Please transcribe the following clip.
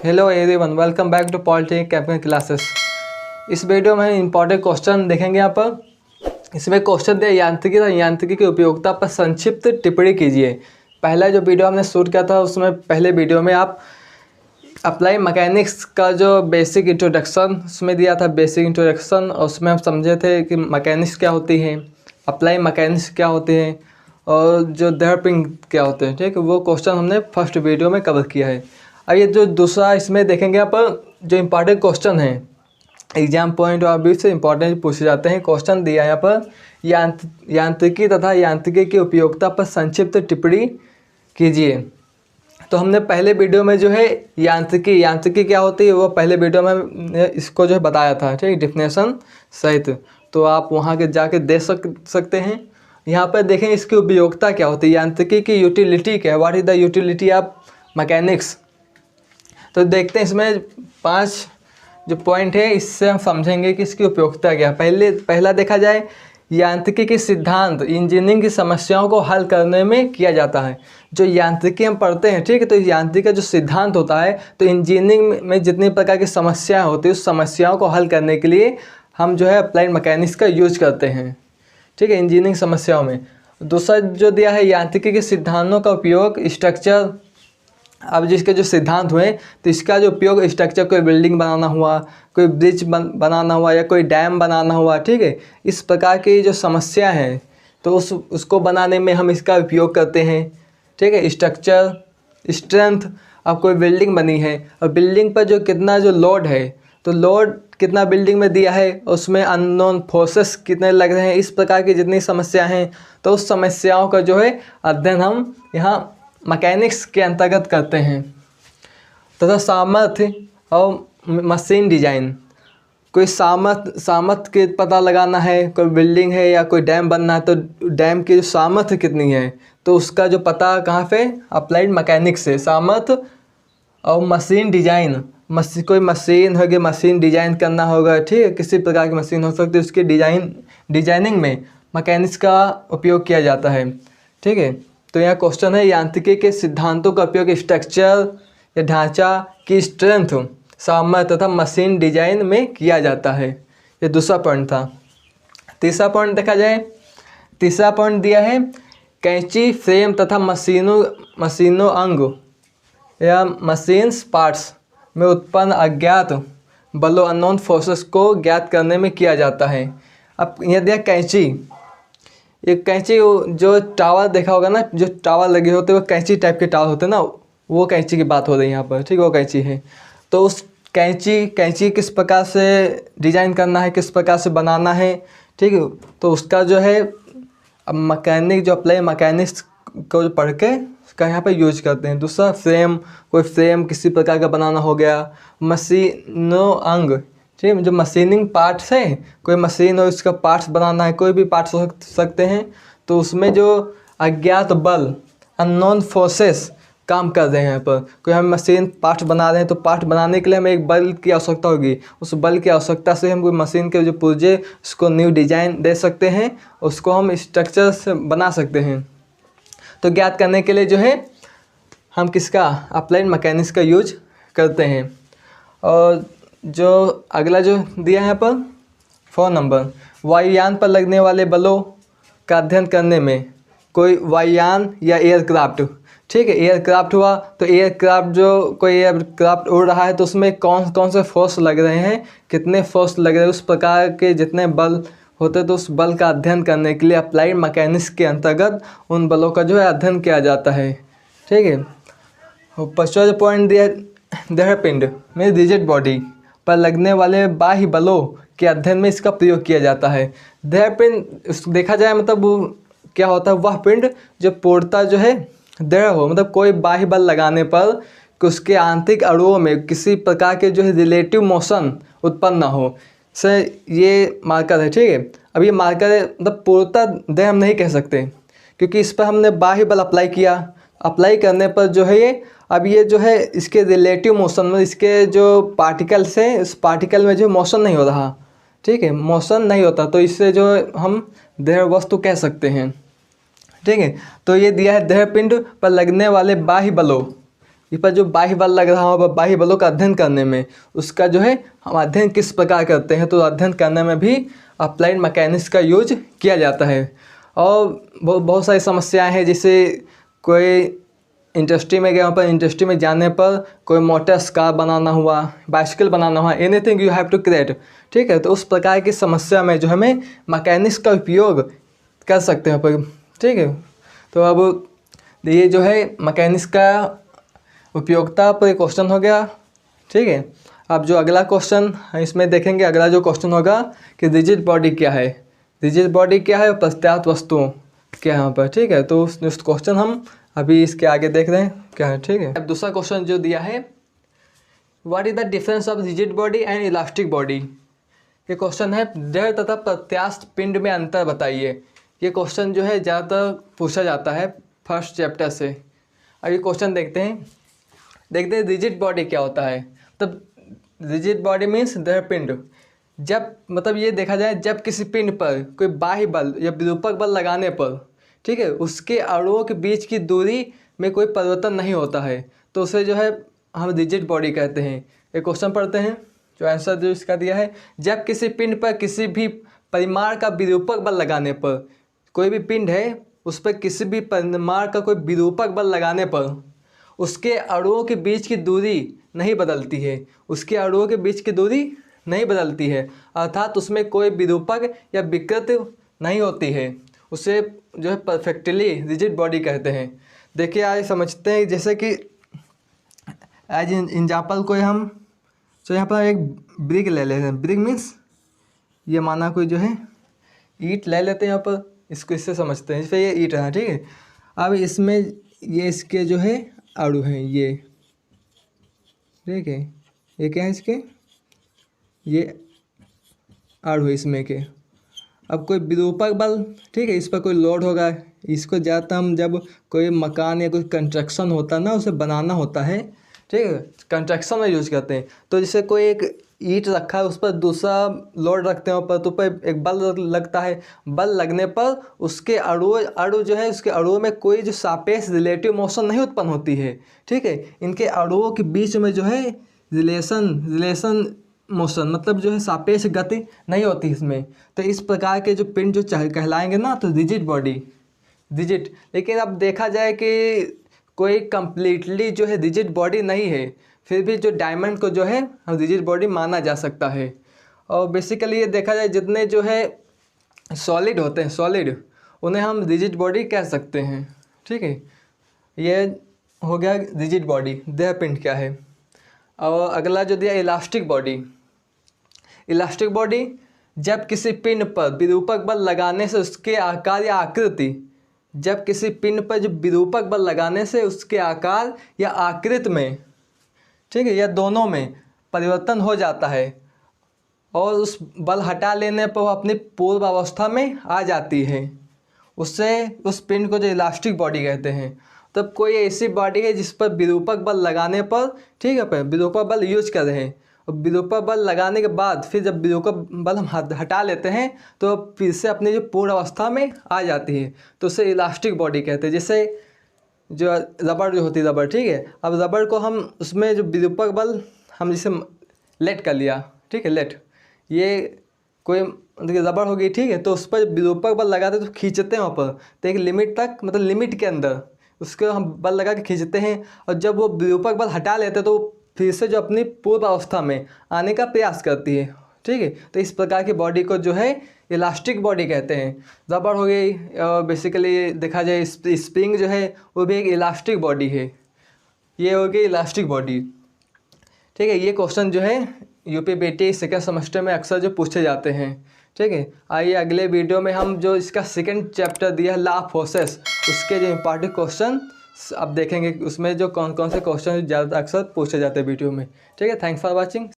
Hello everyone, welcome back to polytechnic campus classes. इस video में important question देखेंगे। यहाँ पर इसमें क्वेश्चन दिया यांत्रिकी तथा यांत्रिकी की उपयोगिता पर संक्षिप्त टिप्पणी कीजिए। पहला जो वीडियो हमने शूट किया था उसमें पहले वीडियो में आप अप्लाई मैकेनिक्स का जो बेसिक इंट्रोडक्शन उसमें दिया था, बेसिक इंट्रोडक्शन, और उसमें हम समझे थे कि मैकेनिक्स क्या होती है, अप्लाई मैकेनिक्स क्या होते हैं और जो दर्पिंग क्या होते हैं। ठीक है, वो क्वेश्चन हमने फर्स्ट वीडियो में कवर किया है। अब ये जो दूसरा इसमें देखेंगे यहाँ पर जो इम्पॉर्टेंट क्वेश्चन है, एग्जाम पॉइंट ऑफ व्यू से इम्पॉर्टेंट पूछे जाते हैं। क्वेश्चन दिया यहाँ पर यांत्रिकी तथा यांत्रिकी की उपयोगिता पर संक्षिप्त टिप्पणी कीजिए। तो हमने पहले वीडियो में जो है यांत्रिकी क्या होती है वो पहले वीडियो में इसको जो है बताया था, ठीक, डिफिनेशन सहित। तो आप वहाँ के जाके देख सकते हैं। यहाँ पर देखें इसकी उपयोगिता क्या होती है, यांत्रिकी की यूटिलिटी क्या है, what is the utility of mechanics. तो देखते हैं इसमें 5 जो पॉइंट है, इससे हम समझेंगे कि इसकी उपयोगिता क्या है। पहला देखा जाए, यांत्रिकी के सिद्धांत इंजीनियरिंग की समस्याओं को हल करने में किया जाता है। जो यांत्रिकी हम पढ़ते हैं, ठीक है, तो यांत्रिकी का जो सिद्धांत होता है, तो इंजीनियरिंग में जितनी प्रकार की समस्याएं होती है उस समस्याओं को हल करने के लिए हम जो है अप्लाइड मैकेनिक्स का यूज करते हैं, ठीक है, इंजीनियरिंग समस्याओं में। दूसरा जो दिया है, यांत्रिकी के सिद्धांतों का उपयोग स्ट्रक्चर, अब जिसके जो सिद्धांत हुए तो इसका जो उपयोग स्ट्रक्चर, कोई बिल्डिंग बनाना हुआ, कोई ब्रिज बनाना हुआ या कोई डैम बनाना हुआ, ठीक है, इस प्रकार की जो समस्या है तो उसको बनाने में हम इसका उपयोग करते हैं। ठीक है, स्ट्रक्चर, स्ट्रेंथ, अब कोई बिल्डिंग बनी है और बिल्डिंग पर जो कितना जो लोड है, तो लोड कितना बिल्डिंग में दिया है, उसमें अननोन फोर्सेस कितने लग रहे हैं, इस प्रकार की जितनी समस्या हैं तो उस समस्याओं का जो है अध्ययन हम यहाँ मैकेनिक्स के अंतर्गत करते हैं। तथा सामर्थ्य और मशीन डिजाइन, कोई सामर्थ्य के पता लगाना है, कोई बिल्डिंग है या कोई डैम बनना है तो डैम की सामर्थ्य कितनी है, तो उसका जो पता कहाँ पे, अप्लाइड मैकेनिक्स से। सामर्थ्य और मशीन डिजाइन, कोई मशीन होगी, मशीन डिजाइन करना होगा, ठीक है, किसी प्रकार की मशीन हो सकती है, उसकी डिजाइनिंग में मैकेनिक्स का उपयोग किया जाता है। ठीक है, तो यहाँ क्वेश्चन है, यांत्रिकी के सिद्धांतों का उपयोग स्ट्रक्चर या ढांचा की स्ट्रेंथ, सामर्थ्य तथा मशीन डिजाइन में किया जाता है। ये दूसरा पॉइंट था। तीसरा पॉइंट देखा जाए, तीसरा पॉइंट दिया है, कैंची, फ्रेम तथा मशीनों अंग या मशीन्स पार्ट्स में उत्पन्न अज्ञात बलों, अननोन फोर्सेस को ज्ञात करने में किया जाता है। अब यह दिया कैंची, ये कैंची जो टावर देखा होगा ना, जो टावर लगे होते हैं वो कैंची टाइप के टावर होते हैं ना, वो कैंची की बात हो रही है यहाँ पर, ठीक है, वो कैंची है। तो उस कैंची किस प्रकार से डिजाइन करना है, किस प्रकार से बनाना है, ठीक है, तो उसका जो है अब मैकेनिक जो अप्लाई मैकेनिक्स को जो पढ़ के उसका यहाँ पर यूज करते हैं। दूसरा फ्रेम, कोई फ्रेम किसी प्रकार का बनाना हो गया। मशीनों अंग, ठीक है, जो मशीनिंग पार्ट्स हैं, कोई मशीन हो उसका पार्ट्स बनाना है, कोई भी पार्ट्स हो सकते हैं, तो उसमें जो अज्ञात बल, अननोन फोर्सेस काम कर रहे हैं। यहाँ पर कोई हम मशीन पार्ट्स बना रहे हैं तो पार्ट बनाने के लिए हमें एक बल की आवश्यकता होगी, उस बल की आवश्यकता से हम कोई मशीन के जो पुर्जे उसको न्यू डिजाइन दे सकते हैं, उसको हम स्ट्रक्चर से बना सकते हैं। तो ज्ञात करने के लिए जो है हम किसका, अप्लाइड मैकेनिक्स का यूज करते हैं। और जो अगला जो दिया है यहाँ पर 4 नंबर, वायुयान पर लगने वाले बलों का अध्ययन करने में, कोई वायुयान या एयरक्राफ्ट, ठीक है, एयरक्राफ्ट हुआ तो एयरक्राफ्ट, जो कोई एयरक्राफ्ट उड़ रहा है तो उसमें कौन कौन से फोर्स लग रहे हैं, कितने फोर्स लग रहे हैं, उस प्रकार के जितने बल होते तो उस बल का अध्ययन करने के लिए अप्लाइड मैकेनिक्स के अंतर्गत उन बलों का जो है अध्ययन किया जाता है। ठीक है, और 5वां पॉइंट दिया, देहपिंड में रिजिड बॉडी पर लगने वाले बाह्य बलों के अध्ययन में इसका प्रयोग किया जाता है। देहपिंड देखा जाए मतलब क्या होता है, वह पिंड जो पूर्णतः जो है दृढ़ हो, मतलब कोई बाह्य बल लगाने पर कि उसके आंतरिक अणुओं में किसी प्रकार के जो है रिलेटिव मोशन उत्पन्न ना हो, से ये मार्कर है। ठीक है, अब ये मार्कर है, मतलब पूर्णतः दृढ़ हम नहीं कह सकते क्योंकि इस पर हमने बाह्य बल अप्लाई किया, अप्लाई करने पर जो है ये, अब ये जो है इसके रिलेटिव मोशन में, इसके जो पार्टिकल्स हैं इस पार्टिकल में जो मोशन नहीं हो रहा, ठीक है, मोशन नहीं होता, तो इससे जो हम दृढ़ वस्तु कह सकते हैं। ठीक है, तो ये दिया है, देहपिंड पर लगने वाले बाह्य बलों इस पर जो बाह्य बल लग रहा हो, बाह्य बलों का अध्ययन करने में, उसका जो है हम अध्ययन किस प्रकार करते हैं, तो अध्ययन करने में भी अप्लाइड मैकेनिक्स का यूज किया जाता है। और बहुत सारी समस्याएं हैं, जैसे कोई इंडस्ट्री में गया, वहाँ पर इंडस्ट्री में जाने पर कोई मोटर्स कार बनाना हुआ, बाइसिकल बनाना हुआ, anything you have to create, ठीक है। तो उस प्रकार की समस्या में जो हमें मैकेनिक्स का उपयोग कर सकते हैं पर, ठीक है। तो अब ये जो है मैकेनिक्स का उपयोगिता पर क्वेश्चन हो गया, ठीक है। अब जो अगला क्वेश्चन इसमें देखेंगे, अगला जो क्वेश्चन होगा कि रिजिड बॉडी क्या है, रिजिड बॉडी क्या है और प्रत्यास्थ वस्तुओं क्या है यहाँ पर, ठीक है। तो उस क्वेश्चन हम अभी इसके आगे देख रहे हैं क्या है, ठीक है। अब दूसरा क्वेश्चन जो दिया है, what is the difference of rigid body and elastic body. ये क्वेश्चन है दृढ़ तथा प्रत्यास्थ पिंड में अंतर बताइए। ये क्वेश्चन जो है ज़्यादातर पूछा जाता है फर्स्ट चैप्टर से। अब ये क्वेश्चन देखते हैं रिजिड बॉडी क्या होता है। तब रिजिड बॉडी मीन्स दृढ़ पिंड। जब मतलब ये देखा जाए, जब किसी पिंड पर कोई बाह्य बल या विरूपक बल लगाने पर, ठीक है, उसके अणुओं के बीच की दूरी में कोई परिवर्तन नहीं होता है, तो उसे जो है हम रिजिड बॉडी कहते हैं। एक क्वेश्चन पढ़ते हैं, जो आंसर जो इसका दिया है, जब किसी पिंड पर किसी भी परिमाण का विरूपक बल लगाने पर, कोई भी पिंड है उस पर किसी भी परिमाण का कोई विरूपक बल लगाने पर उसके अणुओं के बीच की दूरी नहीं बदलती है, उसके अणुओं के बीच की दूरी नहीं बदलती है, अर्थात उसमें कोई विरूपक या विकृति नहीं होती है, उसे जो है परफेक्टली रिजिड बॉडी कहते हैं। देखिए आज समझते हैं, जैसे कि एज एग्जाम्पल कोई हम तो यहाँ पर एक ब्रिक ले लेते हैं। ब्रिक मीन्स ये माना कोई जो है ईंट ले लेते हैं यहाँ पर, इसको इससे समझते हैं, जैसे ये ईंट है, ठीक है। अब इसमें ये इसके जो है अणु हैं, ये ठीक है, ये क्या है इसके, ये अणु है इसमें के। अब कोई विरूपक बल, ठीक है, इस पर कोई लोड होगा, इसको ज़्यादातर हम जब कोई मकान या कोई कंस्ट्रक्शन होता है ना, उसे बनाना होता है, ठीक है, कंस्ट्रक्शन में यूज करते हैं। तो जैसे कोई एक ईंट रखा है, उस पर दूसरा लोड रखते हैं ऊपर, तो ऊपर एक बल लगता है, बल लगने पर उसके अणु जो है, उसके अणुओं में कोई जो सापेक्ष रिलेटिव मोशन नहीं उत्पन्न होती है, ठीक है। इनके अणुओं के बीच में जो है रिलेशन मोशन, मतलब जो है सापेक्ष गति नहीं होती इसमें। तो इस प्रकार के जो पिंड जो कहलाएंगे ना, तो रिजिड बॉडी, रिजिड। लेकिन अब देखा जाए कि कोई कंप्लीटली जो है रिजिड बॉडी नहीं है, फिर भी जो डायमंड को जो है रिजिड बॉडी माना जा सकता है। और बेसिकली ये देखा जाए, जितने जो है सॉलिड होते हैं, सॉलिड, उन्हें हम रिजिड बॉडी कह सकते हैं, ठीक है। ये हो गया रिजिड बॉडी, देह पिंड क्या है। और अगला जो दिया इलास्टिक बॉडी। इलास्टिक बॉडी, जब किसी पिंड पर विरूपक बल लगाने से उसके आकार या आकृति, जब किसी पिंड पर जो विरूपक बल लगाने से उसके आकार या आकृति में, ठीक है, या दोनों में परिवर्तन हो जाता है और उस बल हटा लेने पर वह अपनी पूर्व अवस्था में आ जाती है, उससे उस पिंड को जो इलास्टिक बॉडी कहते हैं। तब कोई ऐसी बॉडी है जिस पर विरूपक बल लगाने पर, ठीक है, पर विरूपक बल यूज कर रहे हैं, और विरूपक बल लगाने के बाद फिर जब विरूपक बल हम हटा लेते हैं तो फिर से अपनी जो पूर्ण अवस्था में आ जाती है, तो उसे इलास्टिक बॉडी कहते हैं। जैसे जो रबड़ जो होती है, रबड़, ठीक है, अब रबड़ को हम उसमें जो विरूपक बल हम जैसे लेट कर लिया, ठीक है, लेट, ये कोई देखिए रबड़ हो गई, ठीक है, तो उस पर विरूपक बल लगाते तो खींचते हैं वहाँ पर, तो एक लिमिट तक, मतलब लिमिट के अंदर उसको हम बल लगा के खींचते हैं, और जब वो विरूपक बल हटा लेते हैं तो फिर से जो अपनी पूर्व अवस्था में आने का प्रयास करती है, ठीक है। तो इस प्रकार की बॉडी को जो है इलास्टिक बॉडी कहते हैं। रबड़ हो गई, बेसिकली देखा जाए स्प्रिंग जो है वो भी एक इलास्टिक बॉडी है, ये हो गई इलास्टिक बॉडी, ठीक है। ये क्वेश्चन जो है यूपीपीटी सेकेंड सेमेस्टर में अक्सर जो पूछे जाते हैं, ठीक है। आइए अगले वीडियो में हम जो इसका सेकंड चैप्टर दिया है लॉ ऑफ फोर्सेस, उसके जो इम्पॉर्टेंट क्वेश्चन अब देखेंगे, उसमें जो कौन कौन से क्वेश्चन ज़्यादा अक्सर पूछे जाते हैं वीडियो में, ठीक है। Thanks for watching.